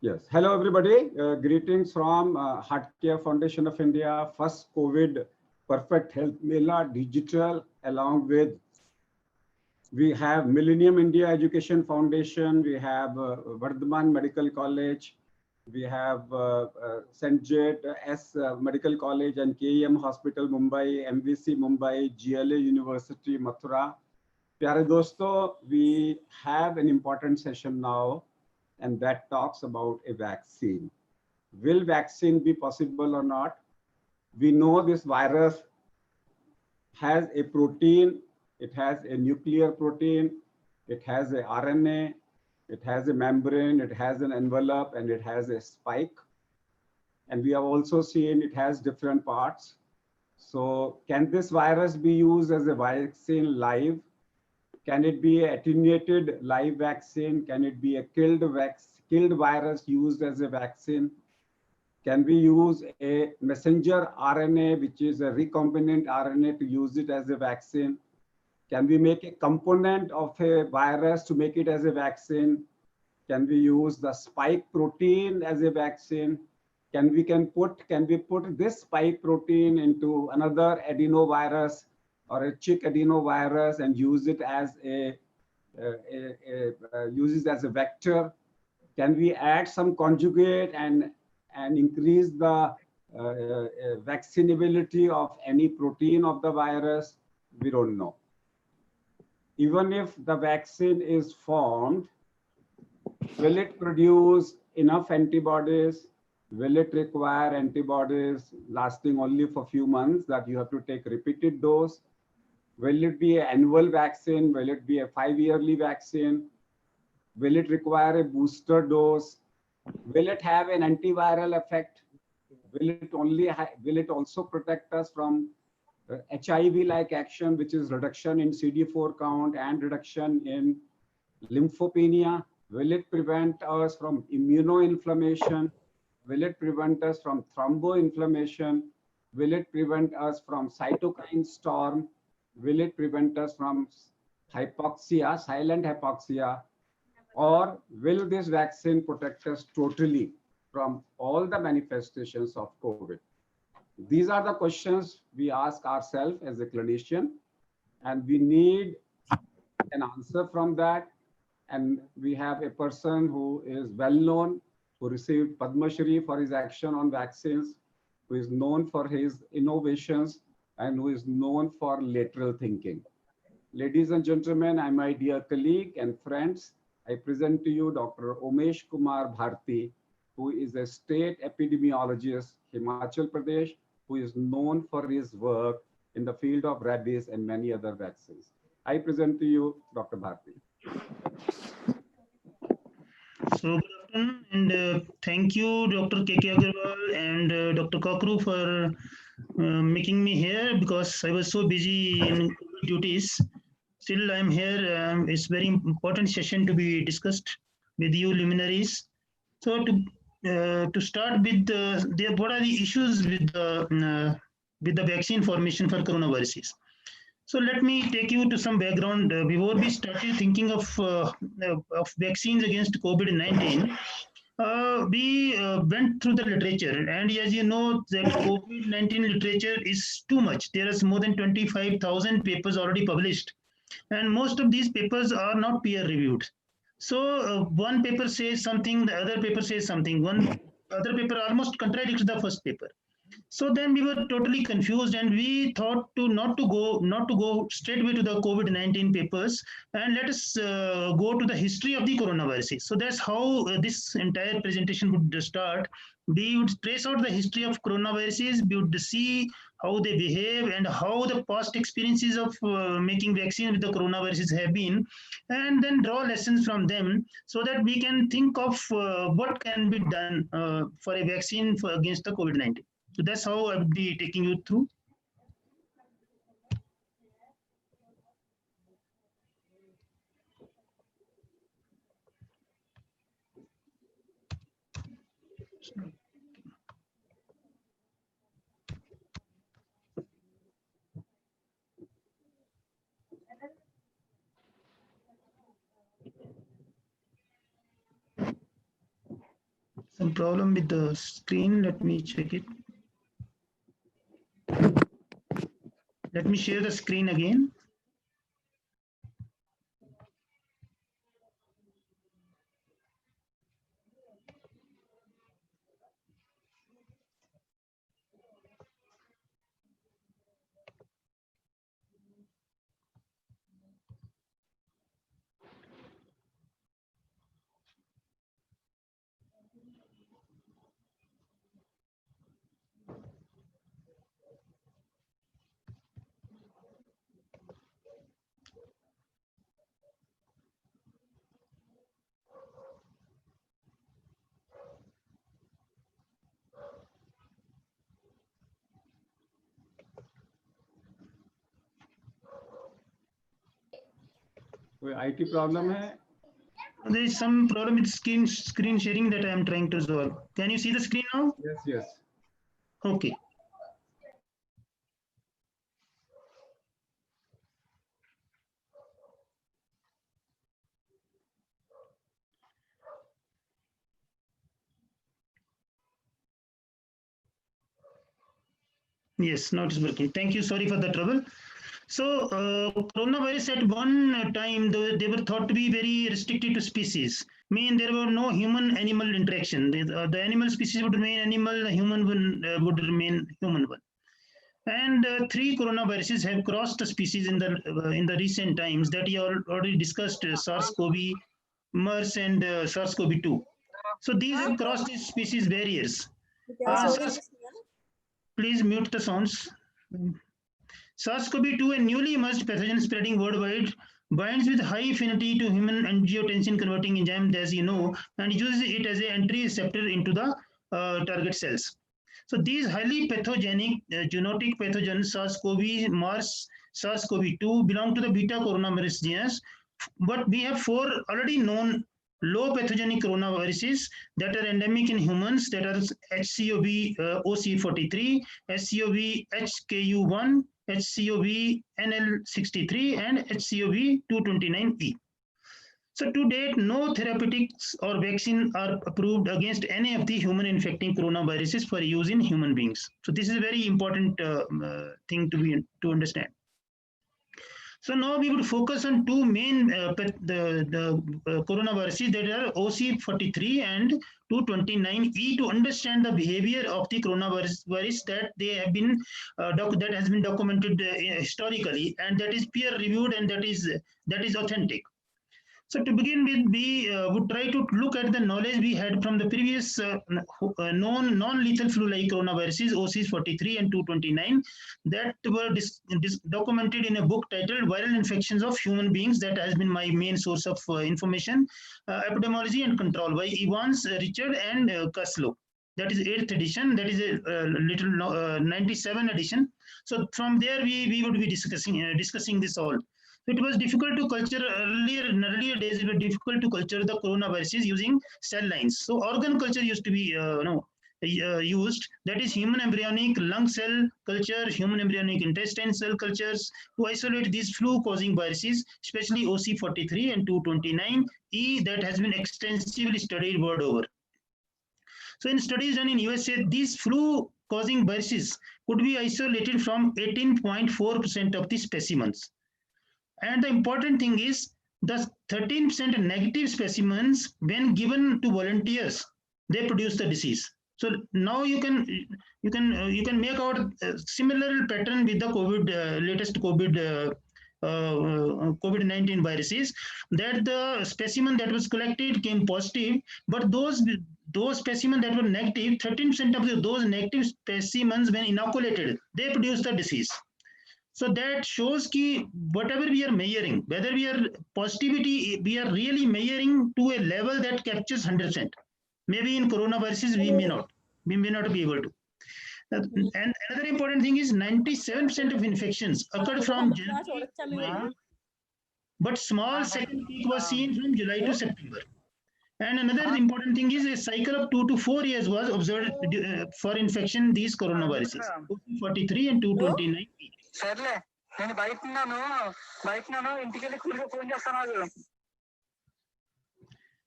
Yes. Hello, everybody. Greetings from Heartcare Foundation of India, first COVID Perfect Health Mela Digital, along with we have Millennium India Education Foundation, we have Vardhaman Medical College, we have St. Jet S Medical College and KEM Hospital Mumbai, MVC Mumbai, GLA University Mathura. Pyare dosto, we have an important session now, and that talks about a vaccine. Will vaccine be possible or not? We know this virus has a protein, it has a nuclear protein, it has a RNA, it has a membrane, it has an envelope, and it has a spike. And we have also seen it has different parts. So can this virus be used as a vaccine live? Can it be an attenuated live vaccine? Can it be a killed virus used as a vaccine? Can we use a messenger RNA, which is a recombinant RNA, to use it as a vaccine? Can we make a component of a virus to make it as a vaccine? Can we use the spike protein as a vaccine? Can we put this spike protein into another adenovirus or a chick adenovirus and use it as uses as a vector? Can we add some conjugate and increase the vaccinability of any protein of the virus? We don't know. Even if the vaccine is formed, will it produce enough antibodies? Will it require antibodies lasting only for a few months that you have to take repeated dose? Will it be an annual vaccine? Will it be a 5-yearly vaccine? Will it require a booster dose? Will it have an antiviral effect? Will it also protect us from HIV-like action, which is reduction in CD4 count and reduction in lymphopenia? Will it prevent us from immunoinflammation? Will it prevent us from thromboinflammation? Will it prevent us from cytokine storm? Will it prevent us from hypoxia, silent hypoxia? Or will this vaccine protect us totally from all the manifestations of COVID? These are the questions we ask ourselves as a clinician, and we need an answer from that. And we have a person who is well known, who received Padma Shri for his action on vaccines, who is known for his innovations, and who is known for lateral thinking. Ladies and gentlemen, and my dear colleague and friends, I present to you Dr. Omesh Bharati, who is a state epidemiologist, Himachal Pradesh, who is known for his work in the field of rabies and many other vaccines. I present to you Dr. Bharati. So good afternoon, and thank you, Dr. K.K. Agarwal and Dr. Kakru, for making me here, because I was so busy in duties. Still, I'm here. It's very important session to be discussed with you luminaries. So to start with, what are the issues with the vaccine formation for coronaviruses? So let me take you to some background. Before we started thinking of vaccines against COVID-19, we went through the literature, and as you know, that COVID-19 literature is too much. There is more than 25,000 papers already published, and most of these papers are not peer reviewed. So one paper says something, the other paper says something. One other paper almost contradicts the first paper. So then we were totally confused, and we thought to not to go straight away to the COVID-19 papers, and let us go to the history of the coronaviruses. So that's how this entire presentation would start. We would trace out the history of coronaviruses. We would see how they behave and how the past experiences of making vaccine with the coronaviruses have been, and then draw lessons from them so that we can think of what can be done for a vaccine against the COVID-19. So that's how I would be taking you through. Some problem with the screen. Let me check it. Let me share the screen again. कोई IT problem है? There is some problem with screen sharing that I am trying to solve. Can you see the screen now? Yes, yes. Okay. Yes, now it is working. Thank you. Sorry for the trouble. So, coronavirus at one time, they were thought to be very restricted to species. Mean there were no human-animal interaction. The animal species would remain animal, the human would remain human one. And three coronaviruses have crossed the species in the recent times that you already discussed: SARS-CoV, MERS, and SARS-CoV-2. So these have crossed the species barriers. Please mute the sounds. SARS-CoV-2, a newly emerged pathogen spreading worldwide, binds with high affinity to human angiotensin-converting enzyme, as you know, and uses it as an entry receptor into the target cells. So these highly pathogenic zoonotic pathogens, SARS-CoV, MERS, SARS-CoV-2, belong to the beta coronavirus genus, but we have four already known low pathogenic coronaviruses that are endemic in humans, that are HCOV OC43, HCOV HKU1, HCOV NL63, and HCOV 229E. So to date, no therapeutics or vaccine are approved against any of the human infecting coronaviruses for use in human beings. So this is a very important thing to understand. So now we would focus on two main coronaviruses, that are OC43 and 229E, to understand the behavior of the coronavirus that they have been that has been documented historically, and that is peer reviewed, and that is authentic. So to begin with, we would try to look at the knowledge we had from the previous known non-lethal flu-like coronaviruses, OC43 and 229, that were documented in a book titled Viral Infections of Human Beings. That has been my main source of information, Epidemiology and Control, by Evans, Richard, and Kaslow. That is 8th edition. That is a 97 edition. So from there, we would be discussing this all. It was difficult to culture in earlier days. It was difficult to culture the coronaviruses using cell lines. So organ culture used to be used. That is human embryonic lung cell culture, human embryonic intestine cell cultures, to isolate these flu-causing viruses, especially OC43 and 229E, that has been extensively studied world over. So in studies done in USA, these flu-causing viruses could be isolated from 18.4% of the specimens. And the important thing is, the 13% negative specimens, when given to volunteers, they produce the disease. So now you can make out a similar pattern with the latest COVID-19 viruses, that the specimen that was collected came positive, but those specimens that were negative, 13% of those negative specimens, when inoculated, they produce the disease. So that shows that whatever we are measuring, whether we are positivity, we are really measuring to a level that captures 100%. Maybe in coronaviruses, we may not be able to. And another important thing is 97% of infections occurred from January, but small second peak was seen from July to September. And another important thing is a cycle of 2 to 4 years was observed for infection these coronaviruses, 43 and 229.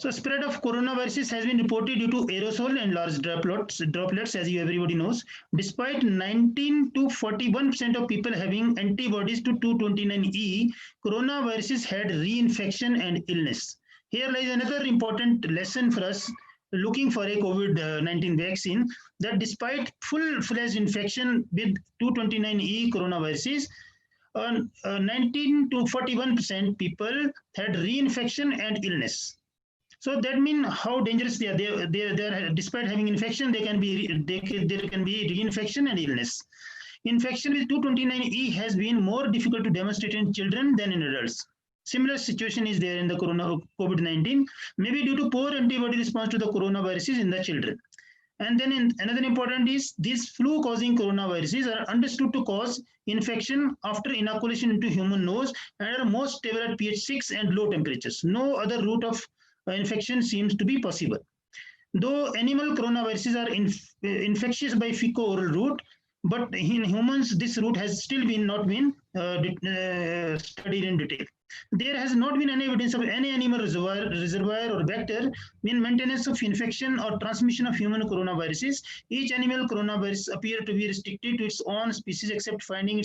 So spread of coronavirus has been reported due to aerosol and large droplets, as you everybody knows. Despite 19 to 41% of people having antibodies to 229E, coronaviruses had reinfection and illness. Here lies another important lesson for us looking for a COVID-19 vaccine, that despite full-fledged infection with 229E coronaviruses, 19 to 41% people had reinfection and illness. So that means how dangerous they are. They are despite having infection, there can be reinfection and illness. Infection with 229E has been more difficult to demonstrate in children than in adults. Similar situation is there in the COVID-19, maybe due to poor antibody response to the coronaviruses in the children. And then another important is these flu-causing coronaviruses are understood to cause infection after inoculation into human nose and are most stable at pH 6 and low temperatures. No other route of infection seems to be possible. Though animal coronaviruses are infectious by fecal-oral route, but in humans this route has still not been studied in detail. There has not been any evidence of any animal reservoir or vector in maintenance of infection or transmission of human coronaviruses. Each animal coronavirus appear to be restricted to its own species, except finding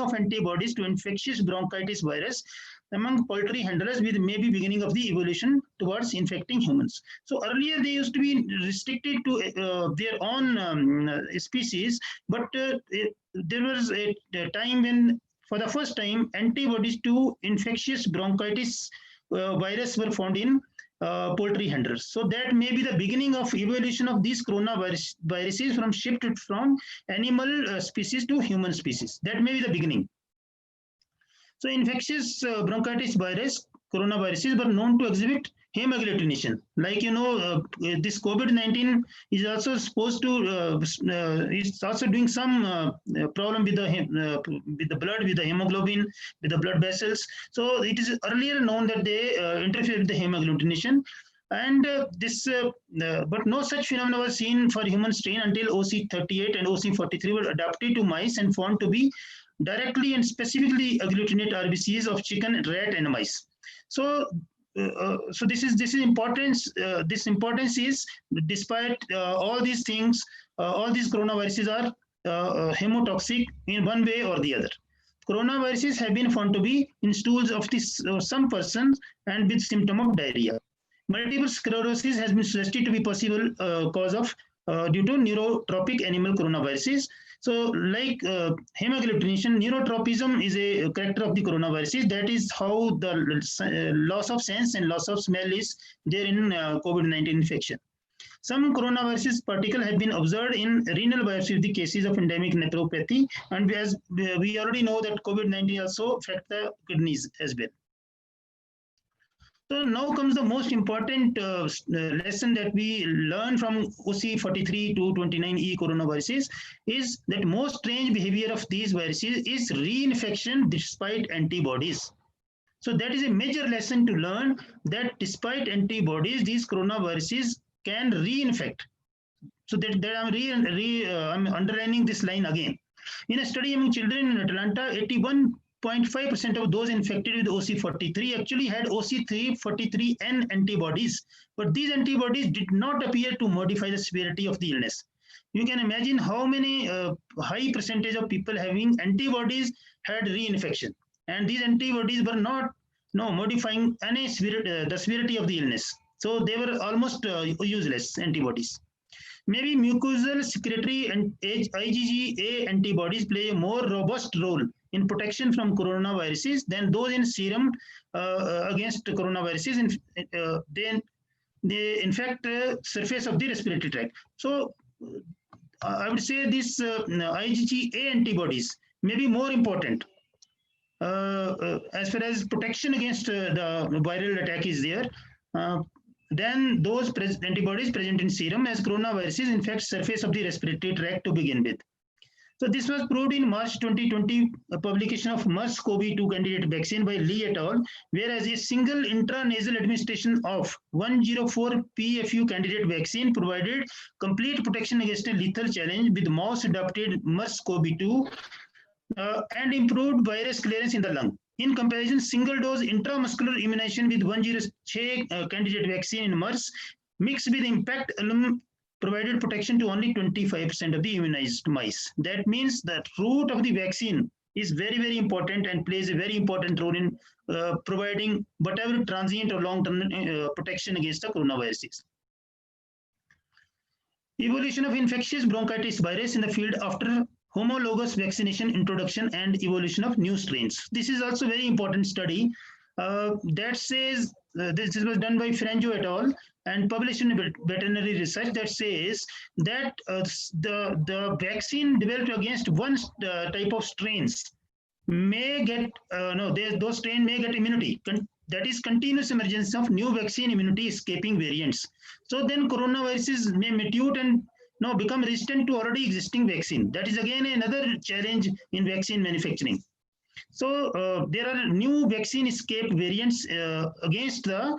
of antibodies to infectious bronchitis virus among poultry handlers, with maybe beginning of the evolution towards infecting humans. So earlier they used to be restricted to their own species, but there was a time when, for the first time, antibodies to infectious bronchitis virus were found in poultry handlers. So that may be the beginning of evolution of these coronaviruses from shifted from animal species to human species. That may be the beginning. So infectious bronchitis virus, coronaviruses were known to exhibit hemagglutination. Like, this COVID-19 is also supposed to, it's also doing some problem with the blood, with the hemoglobin, with the blood vessels. So it is earlier known that they interfere with the hemagglutination. And but no such phenomena was seen for human strain until OC38 and OC43 were adapted to mice and found to be directly and specifically agglutinate RBCs of chicken, rat, and mice. So, this is importance. This importance is, despite all these things, all these coronaviruses are hemotoxic in one way or the other. Coronaviruses have been found to be in stools of some persons and with symptom of diarrhea. Multiple sclerosis has been suggested to be possible cause of due to neurotropic animal coronaviruses. So, like hemagglutination, neurotropism is a character of the coronaviruses. That is how the loss of sense and loss of smell is there in COVID-19 infection. Some coronaviruses particle have been observed in renal biopsy with the cases of endemic nephropathy, and as we already know that COVID-19 also affect the kidneys as well. So now comes the most important lesson that we learn from OC43 to 29E coronaviruses, is that most strange behavior of these viruses is reinfection despite antibodies. So that is a major lesson to learn, that despite antibodies, these coronaviruses can reinfect. So that I'm underlining this line again. In a study among children in Atlanta, 81.5% of those infected with OC43 actually had OC43N antibodies, but these antibodies did not appear to modify the severity of the illness. You can imagine how many high percentage of people having antibodies had reinfection, and these antibodies were not modifying any the severity of the illness. So they were almost useless antibodies. Maybe mucosal secretory and IgA antibodies play a more robust role in protection from coronaviruses than those in serum against coronaviruses. They infect surface of the respiratory tract. So I would say this IgA antibodies may be more important as far as protection against the viral attack is there. Than those antibodies present in serum, as coronaviruses infect surface of the respiratory tract to begin with. So this was proved in March 2020 publication of MERS-CoV-2 candidate vaccine by Lee et al., whereas a single intranasal administration of 104 PFU candidate vaccine provided complete protection against a lethal challenge with mouse-adapted MERS-CoV-2 and improved virus clearance in the lung. In comparison, single-dose intramuscular immunization with 106 candidate vaccine in MERS mixed with impact alum provided protection to only 25% of the immunized mice. That means that route of the vaccine is very, very important and plays a very important role in providing whatever transient or long-term protection against the coronaviruses. Evolution of infectious bronchitis virus in the field after homologous vaccination introduction and evolution of new strains. This is also a very important study that says, this was done by Franjo et al. And published in veterinary research that says that the vaccine developed against one type of strains may get, those strains may get immunity. That is continuous emergence of new vaccine immunity escaping variants. So then coronaviruses may mutate and become resistant to already existing vaccine. That is again another challenge in vaccine manufacturing. So there are new vaccine escape variants against the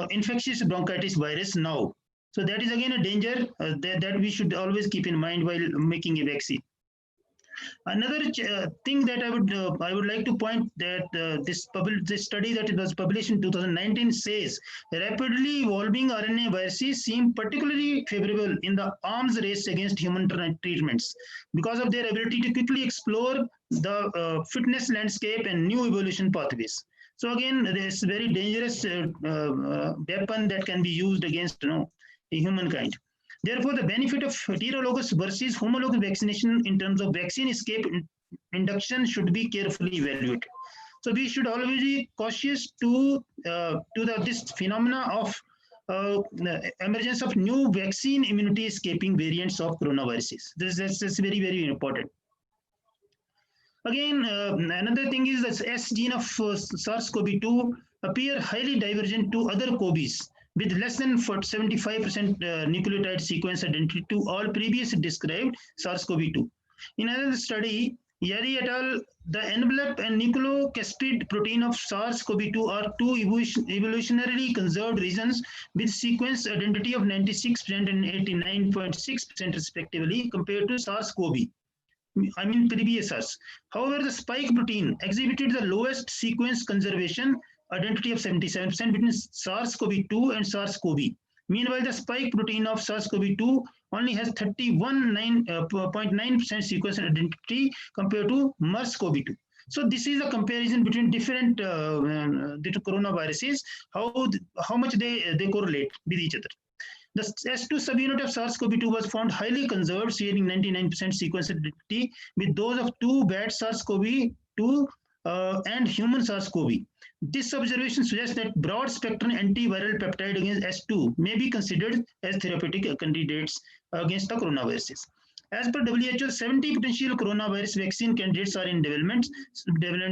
infectious bronchitis virus now. So that is again a danger that we should always keep in mind while making a vaccine. Another thing that I would like to point that this study that was published in 2019 says rapidly evolving RNA viruses seem particularly favorable in the arms race against human treatments because of their ability to quickly explore the fitness landscape and new evolution pathways. So again, this very dangerous weapon that can be used against humankind. Therefore, the benefit of heterologous versus homologous vaccination in terms of vaccine escape induction should be carefully evaluated. So we should always be cautious to this phenomena of emergence of new vaccine immunity escaping variants of coronaviruses. This is very, very important. Again, another thing is that S gene of SARS-CoV-2 appear highly divergent to other CoVs with less than 75% nucleotide sequence identity to all previously described SARS-CoV-2. In another study, Yari et al., the envelope and nucleocapsid protein of SARS-CoV-2 are two evolutionarily conserved regions with sequence identity of 96% and 89.6% respectively compared to SARS-CoV. I mean previous SARS. However, the spike protein exhibited the lowest sequence conservation identity of 77% between SARS-CoV-2 and SARS-CoV. Meanwhile, the spike protein of SARS-CoV-2 only has 31.9% sequence identity compared to MERS-CoV-2. So this is a comparison between different coronaviruses, how much they correlate with each other. The S2 subunit of SARS-CoV-2 was found highly conserved, sharing 99% sequence identity with those of two bad SARS-CoV-2 and human SARS-CoV. This observation suggests that broad-spectrum antiviral peptide against S2 may be considered as therapeutic candidates against the coronaviruses. As per WHO, 70 potential coronavirus vaccine candidates are in development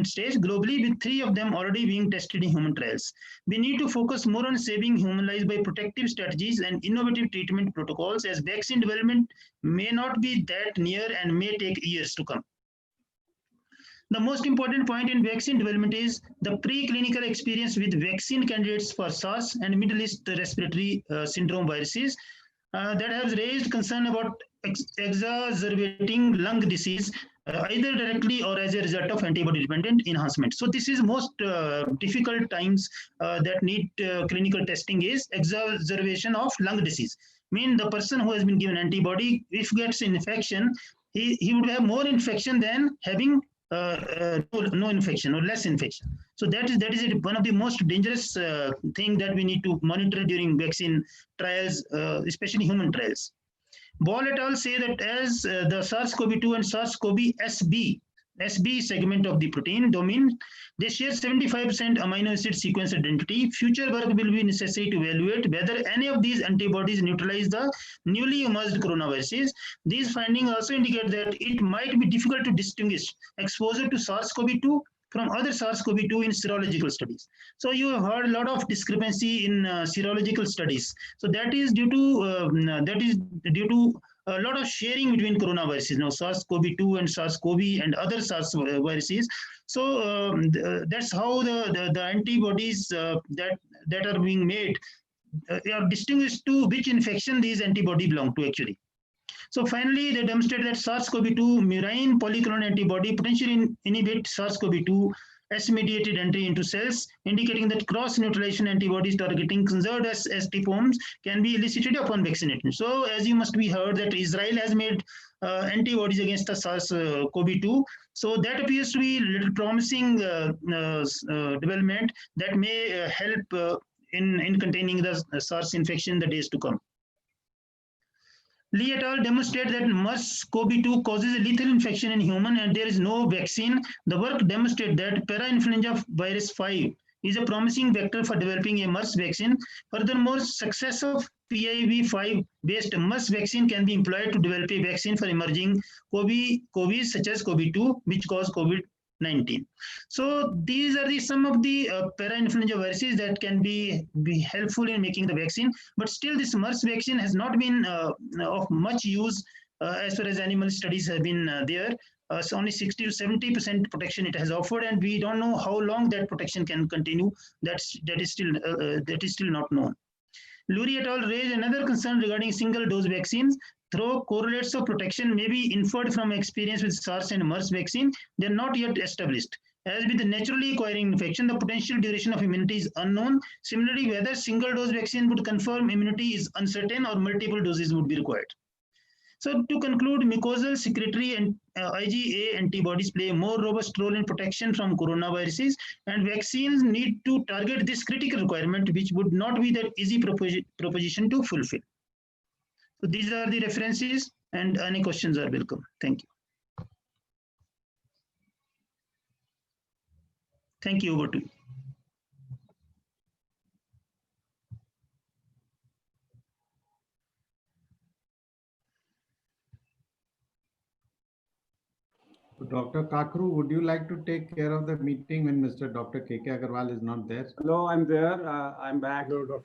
stage globally, with 3 of them already being tested in human trials. We need to focus more on saving human lives by protective strategies and innovative treatment protocols, as vaccine development may not be that near and may take years to come. The most important point in vaccine development is the preclinical experience with vaccine candidates for SARS and Middle East respiratory syndrome viruses that has raised concern about exacerbating lung disease either directly or as a result of antibody-dependent enhancement. So this is most difficult times that need clinical testing is exacerbation of lung disease. Mean the person who has been given antibody, if gets infection, he would have more infection than having no infection or less infection. So that is one of the most dangerous thing that we need to monitor during vaccine trials, especially human trials. Ball et al. Say that as the SARS-CoV-2 and SARS-CoV-SB segment of the protein domain, they share 75% amino acid sequence identity. Future work will be necessary to evaluate whether any of these antibodies neutralize the newly emerged coronaviruses. These findings also indicate that it might be difficult to distinguish exposure to SARS-CoV-2 from other SARS-CoV-2 in serological studies. So you have heard a lot of discrepancy in serological studies. So that is due to a lot of sharing between coronaviruses, SARS-CoV-2 and SARS-CoV and other SARS viruses. So that's how the antibodies that are being made are distinguished to which infection these antibodies belong to actually. So finally, they demonstrate that SARS-CoV-2 murine polyclonal antibody potentially inhibit SARS-CoV-2 S-mediated entry into cells, indicating that cross-neutralization antibodies targeting conserved ST forms can be elicited upon vaccination. So, as you must be heard, that Israel has made antibodies against the SARS-CoV-2. So that appears to be a little promising development that may help in containing the SARS infection in the days to come. Lee et al. Demonstrate that MERS-CoV-2 causes a lethal infection in human and there is no vaccine. The work demonstrates that parainfluenza virus 5 is a promising vector for developing a MERS vaccine. Furthermore, success of PIV5 based MERS vaccine can be employed to develop a vaccine for emerging COVID such as COVID-2, which cause COVID-19. So these are some of the parainfluenza viruses that can be helpful in making the vaccine. But still, this MERS vaccine has not been of much use as far as animal studies have been there. So only 60 to 70% protection it has offered, and we don't know how long that protection can continue. That is still not known. Lurie et al. Raised another concern regarding single-dose vaccines. Though correlates of protection may be inferred from experience with SARS and MERS vaccine, they are not yet established. As with the naturally acquiring infection, the potential duration of immunity is unknown. Similarly, whether single-dose vaccine would confirm immunity is uncertain or multiple doses would be required. So to conclude, mucosal, secretory, and IgA antibodies play a more robust role in protection from coronaviruses, and vaccines need to target this critical requirement, which would not be that easy proposition to fulfill. So these are the references, and any questions are welcome. Thank you. Thank you. Over to you. Dr. Kakru, would you like to take care of the meeting when Mr. Dr. K.K. Agarwal is not there? Hello, I'm there. I'm back. Hello, Dr.